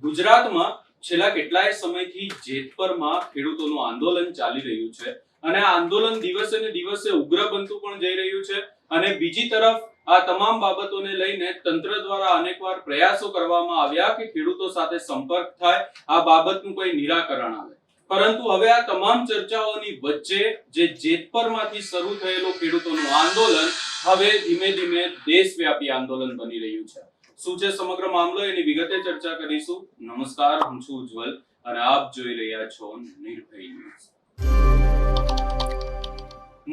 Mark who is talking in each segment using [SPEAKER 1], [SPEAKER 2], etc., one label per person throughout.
[SPEAKER 1] ગુજરાતમાં છેલ્લા કેટલાય સમયથી જેતપરમાં ખેડૂતોનું આંદોલન ચાલી રહ્યું છે અને આ આંદોલન દિવસે ને દિવસે ઉગ્ર બનતું પણ જઈ રહ્યું છે અને બીજી તરફ આ તમામ બાબતોને લઈને તંત્ર દ્વારા અનેકવાર પ્રયાસો કરવામાં આવ્યા કે ખેડૂતો સાથે સંપર્ક થાય, આ બાબતનું કોઈ નિરાકરણ આવે, પરંતુ હવે આ તમામ ચર્ચાઓની વચ્ચે જે જેતપરમાંથી શરૂ થયેલું ખેડૂતોનું આંદોલન હવે ધીમે ધીમે દેશવ્યાપી આંદોલન બની રહ્યું છે। શું છે સમગ્ર મામલો, એની વિગતે ચર્ચા કરીશું। નમસ્કાર, હું છું ઉજ્જવલ અને આપ જોઈ રહ્યા છો નિર્ભય ન્યૂઝ।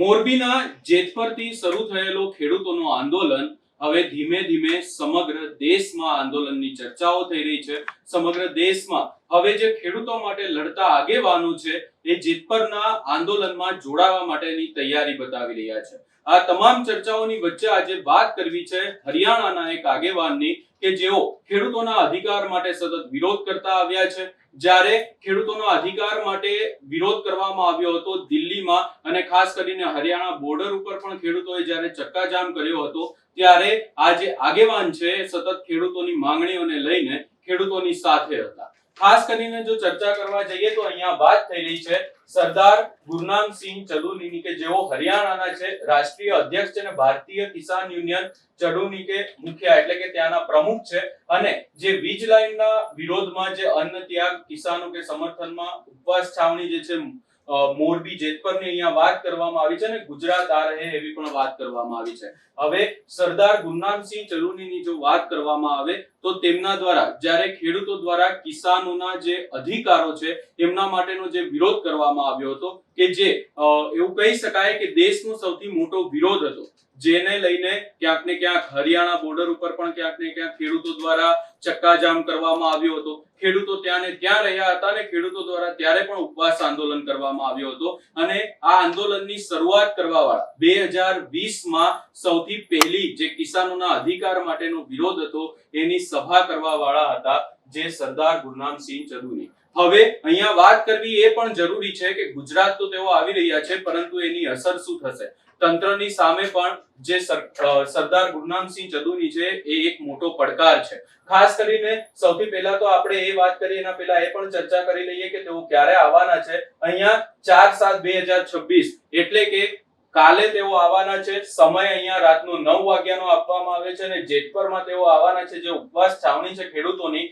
[SPEAKER 1] મોરબીના જેતપરથી શરૂ થયેલો ખેડૂતોનું આંદોલન હવે ધીમે ધીમે સમગ્ર દેશમાં આંદોલનની ચર્ચાઓ થઈ રહી છે। સમગ્ર દેશમાં હવે જે ખેડૂતો માટે લડતા આગેવાનો છે એ જેતપરના આંદોલનમાં જોડાવા માટેની તૈયારી બતાવી રહ્યા છે। આ તમામ ચર્ચાઓની વચ્ચે આજે વાત કરવી છે હરિયાણાના એક આગેવાનની કે જેઓ ખેડૂતોના અધિકાર માટે સતત વિરોધ કરતા આવ્યા છે। જ્યારે ખેડૂતોના અધિકાર માટે વિરોધ કરવામાં આવ્યો હતો દિલ્હીમાં અને ખાસ કરીને હરિયાણા બોર્ડર ઉપર પણ ખેડૂતોએ જ્યારે ચક્કાજામ કર્યો હતો, ત્યારે આ જે આગેવાન છે સતત ખેડૂતોની માંગણીઓને લઈને ખેડૂતોની સાથે હતા। ખાસ કરીને જો ચર્ચા કરવા જઈએ તો અહીંયા વાત થઈ રહી છે સરદાર ગુરનામસિંહ ચડુની કે જેઓ હરિયાણાના છે, રાષ્ટ્રીય અધ્યક્ષ છે અને ભારતીય કિસાન યુનિયન ચડુની કે મુખિયા એટલે કે ત્યાંના પ્રમુખ છે અને જે વીજ લાઈનના વિરોધમાં જે અન્ન ત્યાગ કિસાનો કે સમર્થનમાં ઉપવાસ છાવણી જે છે મોરબી જેતપરની અહીંયા વાત કરવામાં આવી છે અને ગુજરાત આ રહે એવી પણ વાત કરવામાં આવી છે। હવે સરદાર ગુરનામસિંહ ચડુની જો વાત કરવામાં આવે તો તેમના દ્વારા જ્યારે ખેડૂતો દ્વારા કિસાનોના જે અધિકારો છે એમના માટેનો જે વિરોધ કરવામાં આવ્યો હતો કે જે એવું કહી શકાય કે દેશનો સૌથી મોટો વિરોધ હતો, જેને લઈને ક્યાંક ને ક્યાંક હરિયાણા બોર્ડર ઉપર પણ ક્યાંક ને ક્યાંક ખેડૂતો દ્વારા ચક્કાજામ કરવામાં આવ્યો હતો। ખેડૂતો ત્યાં ને ત્યાં રહ્યા હતા અને ખેડૂતો દ્વારા ત્યારે પણ ઉપવાસ આંદોલન કરવામાં આવ્યો હતો અને આ આંદોલનની શરૂઆત કરવા વાળા 2020માં સૌથી પહેલી જે કિસાનોના અધિકાર માટેનો વિરોધ હતો એની સભા કરવા વાળા હતા જે સરદાર ગુરનામસિંહ ચડુની। હવે અહીંયા વાત કરવી એ પણ જરૂરી છે કે ગુજરાત તો તેઓ આવી રહ્યા છે, પરંતુ એની અસર શું થશે તંત્રની સામે પણ જે સરદાર ગુરનામસિંહ ચડુની છે એ એક મોટો પડકાર છે। ખાસ કરીને સૌથી પહેલા તો આપણે એ વાત કરીએ એના પહેલા એ પણ ચર્ચા કરી લઈએ કે તેઓ ક્યારે આવવાના છે। અહીંયા 4/7/2026 એટલે કે કાલે તેઓ આવવાના છે। સમય અહીંયા રાતનો 9 વાગ્યાનો આપવામાં આવે છે અને જેતપરમાં તેઓ આવવાના છે। જે ઉપવાસ છાવણી છે ખેડૂતોની,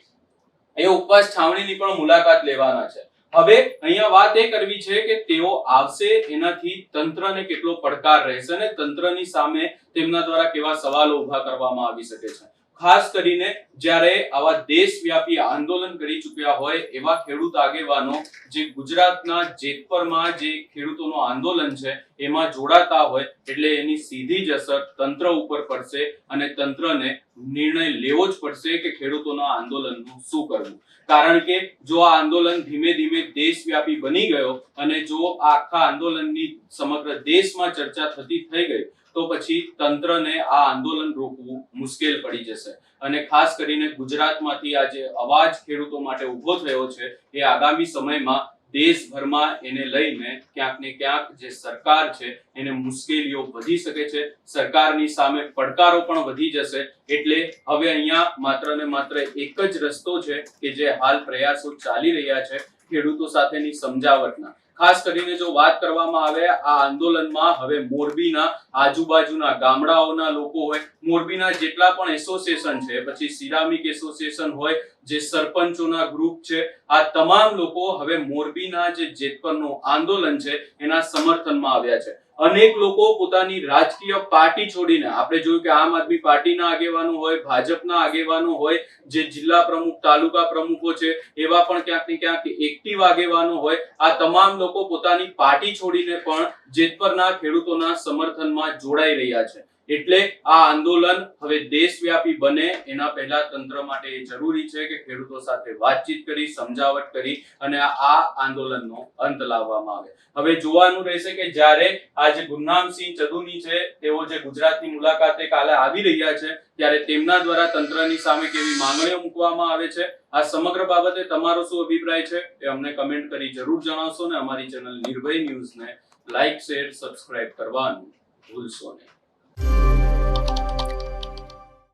[SPEAKER 1] એ ઉપવાસ છાવણીની પણ મુલાકાત લેવાના છે। હવે અહીંયા વાત એ કરવી છે કે તેઓ આવશે એનાથી તંત્રને કેટલો પડકાર રહેશે અને તંત્રની સામે તેમના દ્વારા કેવા સવાલો ઉભા કરવામાં આવી શકે છે। ખાસ કરીને જ્યારે આવા દેશવ્યાપી આંદોલન કરી ચૂક્યા હોય એવા ખેડૂત આગેવાનો જે ગુજરાતના જેતપરમાં જે ખેડૂતોનું આંદોલન છે એમાં જોડાતા હોય એટલે એની સીધી જ અસર તંત્ર ઉપર પડશે અને તંત્રને નિર્ણય લેવો જ પડશે કે ખેડૂતોના આંદોલનનું શું કરવું। કારણ કે જો આ આંદોલન ધીમે ધીમે દેશવ્યાપી બની ગયો અને જો આખા આંદોલનની સમગ્ર દેશમાં ચર્ચા થઈ ગઈ તો પછી તંત્રને આ આંદોલન રોકવું મુશ્કેલ પડી જશે અને ખાસ કરીને ગુજરાતમાંથી આ જે અવાજ ખેડૂતો માટે ઉભો થયો છે એ આગામી સમયમાં દેશભરમાં એને લઈને ક્યાંક ને ક્યાંક જે સરકાર છે એને મુશ્કેલીઓ વધી શકે છે, સરકારની સામે પડકારો પણ વધી જશે। એટલે હવે અહીંયા માત્ર ને માત્ર એક જ રસ્તો છે કે જે હાલ પ્રયાસો ચાલી રહ્યા છે ખેડૂતો સાથેની સમજાવટના। ખાસ કરીને જો વાત કરવામાં આવે આ આંદોલનમાં હવે મોરબીના આજુબાજુના ગામડાઓના લોકો હોય, મોરબીના જેટલા પણ એસોસિએશન છે, પછી સિરામિક એસોસિએશન હોય, જે સરપંચોના ગ્રુપ છે, આ તમામ લોકો હવે મોરબીના જે જેતપરનું આંદોલન છે એના સમર્થનમાં આવ્યા છે। અનેક લોકો પોતાની રાજકીય પાર્ટી છોડીને, આપણે જોયું કે આમ આદમી પાર્ટીના આગેવાનો હોય, ભાજપના આગેવાનો હોય, જે જિલ્લા પ્રમુખ તાલુકા પ્રમુખો છે એવા પણ ક્યાંક ને ક્યાંક એક્ટિવ આગેવાનો હોય, આ તમામ લોકો પોતાની પાર્ટી છોડીને પણ જેતપરના ખેડૂતોના સમર્થનમાં જોડાઈ રહ્યા છે। એટલે આ આંદોલન હવે દેશવ્યાપી બને એના પહેલા તંત્ર માટે એ જરૂરી છે કે ખેડૂતો સાથે વાતચીત કરી, સમજાવટ કરી અને આ આંદોલનનો અંત લાવવામાં આવે। હવે જોવાનું રહેશે કે જ્યારે આ જે ગુરનામસિંહ ચડુની છે તેઓ જે ગુજરાતની મુલાકાતે કાલે આવી રહ્યા છે ત્યારે તેમના દ્વારા તંત્રની સામે કેવી માંગણીઓ મૂકવામાં આવે છે, આ સમગ્ર બાબતે તમારો શું અભિપ્રાય છે એ અમને કમેન્ટ કરી જરૂર જણાવશો ને અમારી ચેનલ નિર્ભય ન્યૂઝને લાઈક, શેર, સબસ્ક્રાઇબ કરવાનું ભૂલશો નહીં।